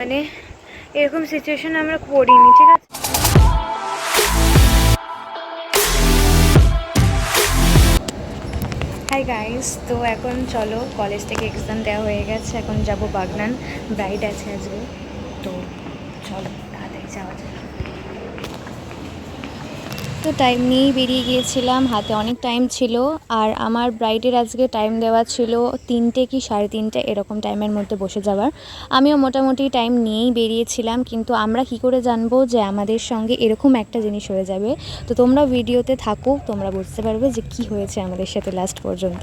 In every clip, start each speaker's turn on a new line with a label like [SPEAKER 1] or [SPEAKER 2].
[SPEAKER 1] মানে এরকম সিচুয়েশন আমরা পড়িনি, ঠিক আছে। হাই গাইস, তো এখন চলো, কলেজ থেকে এক্সাম দেওয়া হয়ে গেছে, এখন যাব বাগনান, ব্রাইড আছে আজকে, তো চলো তাড়াতাড়ি যাওয়া যাক। তো টাইম নিয়েই বেরিয়ে গিয়েছিলাম, হাতে অনেক টাইম ছিল। আর আমার ব্রাইডের আজকে টাইম দেওয়া ছিল 3টে কি 3:30 এরকম টাইমের মধ্যে বসে যাওয়ার। আমিও মোটামুটি টাইম নিয়েই বেরিয়েছিলাম, কিন্তু আমরা কি করে জানবো যে আমাদের সঙ্গে এরকম একটা জিনিস হয়ে যাবে। তো তোমরা ভিডিওতে থাকো, তোমরা বুঝতে পারবে যে কি হয়েছে আমাদের সাথে লাস্ট পর্যন্ত।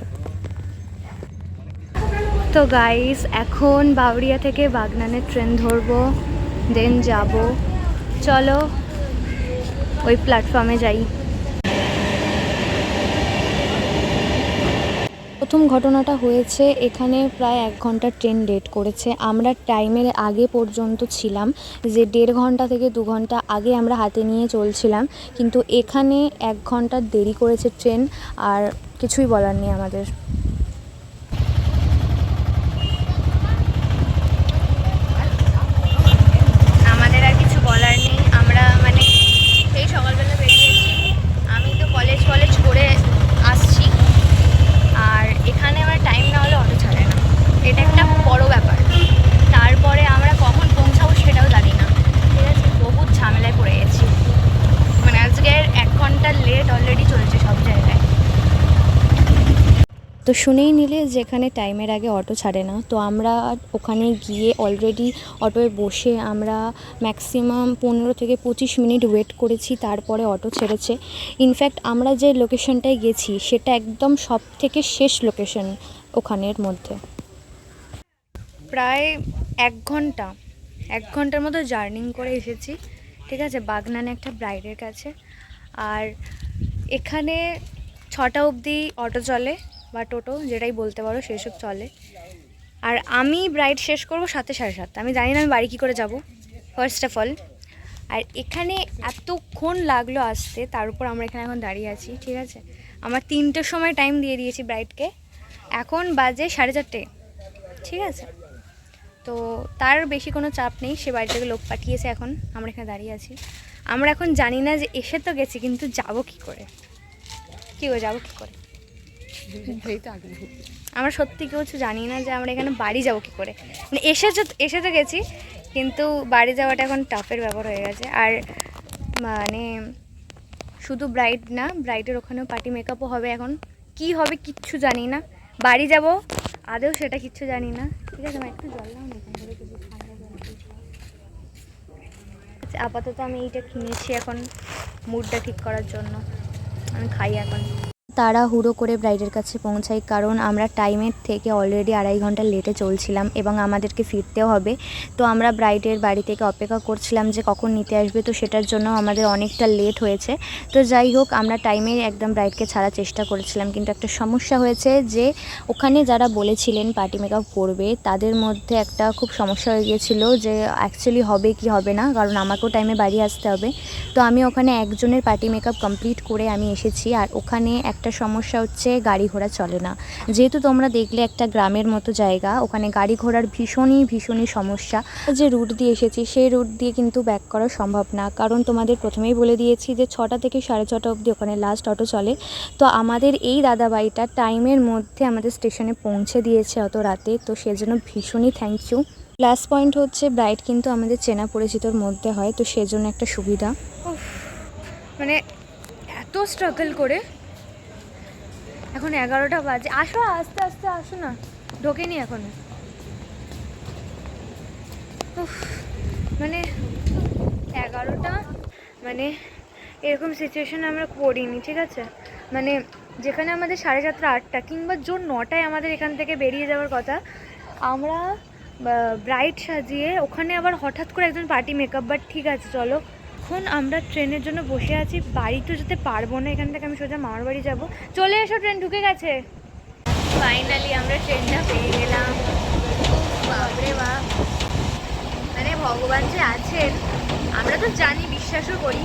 [SPEAKER 1] তো গাইস, এখন বাউরিয়া থেকে বাগনানের ট্রেন ধরবো, দেন যাব। চলো ওই প্ল্যাটফর্মে যাই। প্রথম ঘটনাটা হয়েছে এখানে, প্রায় 1 ঘন্টা ট্রেন লেট করেছে। আমরা টাইমের আগে পর্যন্ত ছিলাম, যে 1.5 ঘন্টা থেকে 2 ঘন্টা আগে আমরা হাতে নিয়ে চলছিলাম, কিন্তু এখানে 1 ঘন্টা দেরি করেছে ট্রেন। আর কিছুই বলার নেই আমাদের। আমাদের আর কিছু বলার নেই, আমরা মানে সেই সকালবেলা বেরিয়েছি, আমি তো কলেজ করে আসছি, আর এখানে আমার টাইম না হলে অটো ছাড়ে না, এটা একটা বড় ব্যাপার। তারপরে আমরা কখন পৌঁছাবো সেটাও জানি না, ঠিক আছে। বহুত ঝামেলায় পড়ে গেছি, মানে আজকের 1 ঘন্টা লেট অলরেডি চলছে সব জায়গায়। তো শুনেই নিলে যেখানে টাইমের আগে অটো ছাড়ে না, তো আমরা ওখানে গিয়ে অলরেডি অটোয় বসে আমরা ম্যাক্সিমাম 15 থেকে 25 মিনিট ওয়েট করেছি, তারপরে অটো ছেড়েছে। ইনফ্যাক্ট আমরা যে লোকেশনটায় গেছি সেটা একদম সব থেকে শেষ লোকেশন ওখানের মধ্যে। প্রায় 1 ঘন্টার মতো জার্নিং করে এসেছি, ঠিক আছে, বাগনানে একটা ব্রাইডের কাছে। আর এখানে 6টা অবধি অটো চলে বা টোটো, যেটাই বলতে পারো, সেসব চলে। আর আমি ব্রাইড শেষ করবো 7:00 সাড়ে 7:00। আমি জানি না আমি বাড়ি কী করে যাব, ফার্স্ট অফ অল। আর এখানে এতক্ষণ লাগলো আসতে, তার উপর আমরা এখানে এখন দাঁড়িয়ে আছি, ঠিক আছে। আমার 3টের সময় টাইম দিয়ে দিয়েছি ব্রাইডকে, এখন বাজে 4:30, ঠিক আছে। তো তার বেশি কোনো চাপ নেই, সে বাড়ি থেকে লোক পাঠিয়েছে, এখন আমরা এখানে দাঁড়িয়ে আছি। আমরা এখন জানি না যে এসে তো গেছি, কিন্তু যাবো কী করে, যাবো কী করে। আমরা সত্যি কেউ কিছু জানি না যে আমরা এখানে বাড়ি যাবো কী করে, মানে এসে তো গেছি, কিন্তু বাড়ি যাওয়াটা এখন টাফের ব্যাপার হয়ে গেছে। আর মানে শুধু ব্রাইড না, ব্রাইডের ওখানেও পার্টি মেকআপও হবে, এখন কি হবে কিচ্ছু জানি না। বাড়ি যাব আদেও সেটা কিচ্ছু জানি না, ঠিক আছে। আমার একটু জল দাও না এখান থেকে, কিছু ঠান্ডা জল। আচ্ছা, আপাতত আমি এইটা কিনেছি এখন মুডটা ঠিক করার জন্য, আমি খাই এখন। তাড়াহুড়ো করে ব্রাইডের কাছে পৌঁছাই, কারণ আমরা টাইমের থেকে অলরেডি 2.5 ঘন্টা লেটে চলছিলাম এবং আমাদেরকে ফিরতেও হবে। তো আমরা ব্রাইডের বাড়ি থেকে অপেক্ষা করছিলাম যে কখন নিতে আসবে, তো সেটার জন্য আমাদের অনেকটা লেট হয়েছে। তো যাই হোক, আমরা টাইমে একদম ব্রাইডকে ছাড়ার চেষ্টা করেছিলাম, কিন্তু একটা সমস্যা হয়েছে যে ওখানে যারা বলেছিলেন পার্টি মেকআপ করবে, তাদের মধ্যে একটা খুব সমস্যা হয়ে গিয়েছিল যে অ্যাকচুয়ালি হবে কি হবে না, কারণ আমাকেও টাইমে বাড়ি আসতে হবে। তো আমি ওখানে একজনের পার্টি মেকআপ কমপ্লিট করে আমি এসেছি। আর ওখানে একটা সমস্যা হচ্ছে, গাড়ি ঘোড়া চলে না। যেহেতু তোমরা দেখলে একটা গ্রামের মতো জায়গা, ওখানে গাড়ি ঘোড়ার ভীষণই সমস্যা। যে রুট দিয়ে এসেছি সেই রুট দিয়ে কিন্তু ব্যাক করা সম্ভব না, কারণ তোমাদের প্রথমেই বলে দিয়েছি যে 6টা থেকে 6:30 অবধি ওখানে লাস্ট অটো চলে। তো আমাদের এই দাদাবাড়িটা টাইমের মধ্যে আমাদের স্টেশনে পৌঁছে দিয়েছে অত রাতে, তো সেজন্য ভীষণই থ্যাংক ইউ। প্লাস পয়েন্ট হচ্ছে ব্রাইড কিন্তু আমাদের চেনা পরিচিতর মধ্যে হয়, তো সেজন্য একটা সুবিধা। মানে এত স্ট্রাগল করে এখন 11টা বাজে। আসো, আস্তে আস্তে আসো না, ঢোকেনি এখনো। মানে 11টা, মানে এরকম সিচুয়েশনে আমরা পড়িনি, ঠিক আছে। মানে যেখানে আমাদের 7:30 8টা কিংবা জোর 9টায় আমাদের এখান থেকে বেরিয়ে যাওয়ার কথা, আমরা ব্রাইড সাজিয়ে ওখানে আবার হঠাৎ করে একজন পার্টি মেকআপ। বাট ঠিক আছে, চলো, এখন আমরা ট্রেনের জন্য বসে আছি, বাড়ি তো যেতে পারবো না, এখান থেকে আমি সোজা মামার বাড়ি যাবো। চলে এসো, ট্রেন ঢুকে গেছে। ফাইনালি আমরা ট্রেনটা পেয়ে গেলাম। বাপরে বাপ, মানে ভগবান যে আছেন আমরা তো জানি, বিশ্বাসও করি,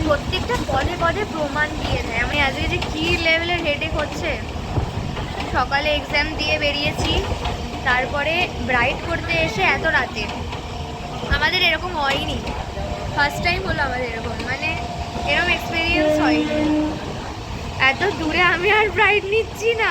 [SPEAKER 1] প্রত্যেকটা পদে পদে প্রমাণ দিয়ে দেয়। আমি আজকে যে কী লেভেলের হেডেক হচ্ছে, সকালে এক্সাম দিয়ে বেরিয়েছি, তারপরে ব্রাইড করতে এসে এত রাতে, আমাদের এরকম হয়নি, ফার্স্ট টাইম হলো আমাদের এরকম, মানে এরকম এক্সপিরিয়েন্স হয়নি। এত দূরে আমি আর ব্রাইড নিচ্ছি না।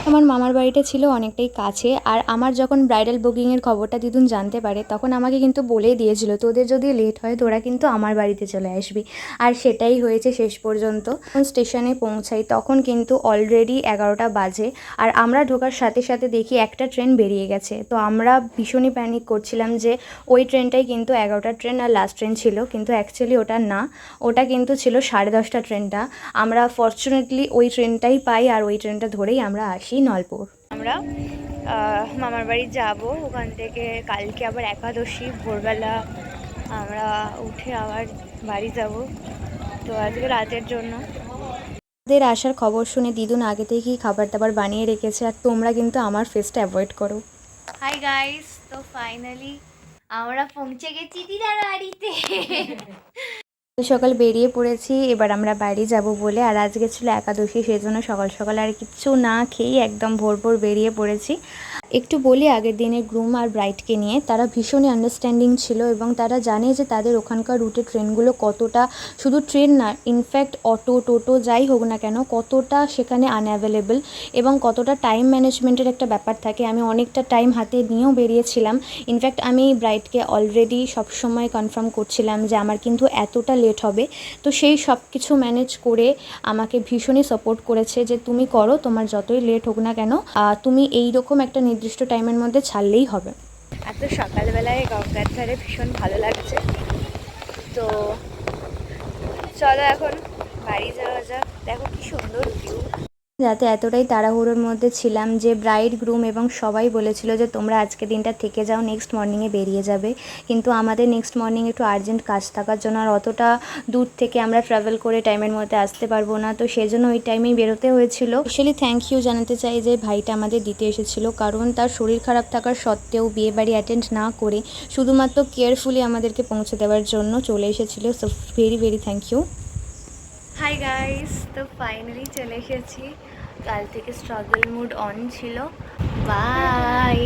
[SPEAKER 1] আমার মামার বাড়িটা ছিল অনেকটাই কাছে, আর আমার যখন ব্রাইডাল বুকিংয়ের খবরটা দিদুন জানতে পারে তখন আমাকে কিন্তু বলেই দিয়েছিল তোদের যদি লেট হয় তোরা কিন্তু আমার বাড়িতে চলে আসবি, আর সেটাই হয়েছে শেষ পর্যন্ত। স্টেশনে পৌঁছাই তখন কিন্তু অলরেডি 11টা বাজে, আর আমরা ঢোকার সাথে সাথে দেখি একটা ট্রেন বেরিয়ে গেছে। তো আমরা ভীষণই প্যানিক করছিলাম যে ওই ট্রেনটাই কিন্তু 11টার ট্রেন আর লাস্ট ট্রেন ছিল, কিন্তু অ্যাকচুয়ালি ওটা না, ওটা কিন্তু ছিল 10:30 ট্রেনটা। আমরা ফর্চুনেটলি ওই ট্রেনটাই পাই, আর ওই ট্রেনটা ধরেই আমরা আসি নলপুর। আমরা মামার বাড়ি যাব, ওখান থেকে কালকে আবার একাদশী, ভোরবেলা আমরা উঠে আবার বাড়ি যাব। তো আজকে রাতের জন্য ওদের আসার খবর শুনে দিদুন আগে থেকেই খাবার দাবার বানিয়ে রেখেছে, আর তোমরা কিন্তু আমার ফেসটা অ্যাভয়েড করো। হাই গাইস, তো ফাইনালি আমরা পৌঁছে গেছি দিদার বাড়িতে। সকাল বেরিয়ে পড়েছি, এবার আমরা বাড়ি যাব বলে। আর আজকে ছিল একাদশী, সেজন্য সকাল সকাল আর কিচ্ছু না খেয়েই একদম ভোর ভোর বেরিয়ে পড়েছি। একটু বলি আগের দিনের গ্রুম আর ব্রাইডকে নিয়ে, তারা ভীষণই আন্ডারস্ট্যান্ডিং ছিল এবং তারা জানে যে তাদের ওখানকার রুটে ট্রেনগুলো কতটা, শুধু ট্রেন না ইনফ্যাক্ট অটো টোটো যাই হোক না কেন কতটা সেখানে আনঅ্যাভেলেবল, এবং কতটা টাইম ম্যানেজমেন্টের একটা ব্যাপার থাকে। আমি অনেকটা টাইম হাতে নিয়েও বেরিয়েছিলাম। ইনফ্যাক্ট আমি ব্রাইডকে অলরেডি সবসময় কনফার্ম করছিলাম যে আমার কিন্তু এতটা লেট হবে। তো সেই সব কিছু ম্যানেজ করে আমাকে ভীষণই সাপোর্ট করেছে যে তুমি করো, তোমার যতই লেট হোক না কেন তুমি এই রকম একটা নির্দিষ্ট টাইমের মধ্যে ছাড়লেই হবে। এত সকালবেলায় গঙ্গার ধারে ভীষণ ভালো লাগছে। তো চলো এখন বাড়ি যাওয়া যাক। দেখো কি সুন্দর ভিউ। যাতে এতটাই তাড়াহুড়োর মধ্যে ছিলাম যে ব্রাইড গ্রুম এবং সবাই বলেছিল যে তোমরা আজকে দিনটা থেকে যাও, নেক্সট মর্নিংয়ে বেরিয়ে যাবে। কিন্তু আমাদের নেক্সট মর্নিং একটু আর্জেন্ট কাজ থাকার জন্য আর অতটা দূর থেকে আমরা ট্রাভেল করে টাইমের মধ্যে আসতে পারবো না, তো সেজন্য ওই টাইমেই বেরোতে হয়েছিল। স্পেশালি থ্যাংক ইউ জানাতে চাই যে ভাইটা আমাদের দিতে এসেছিল, কারণ তার শরীর খারাপ থাকার সত্ত্বেও বিয়েবাড়ি অ্যাটেন্ড না করে শুধুমাত্র কেয়ারফুলি আমাদেরকে পৌঁছে দেওয়ার জন্য চলে এসেছিল। So very very thank you. Hi guys, তো ফাইনালি চলে এসেছি। কাল থেকে স্ট্রাগল মুড অন ছিল। বাই।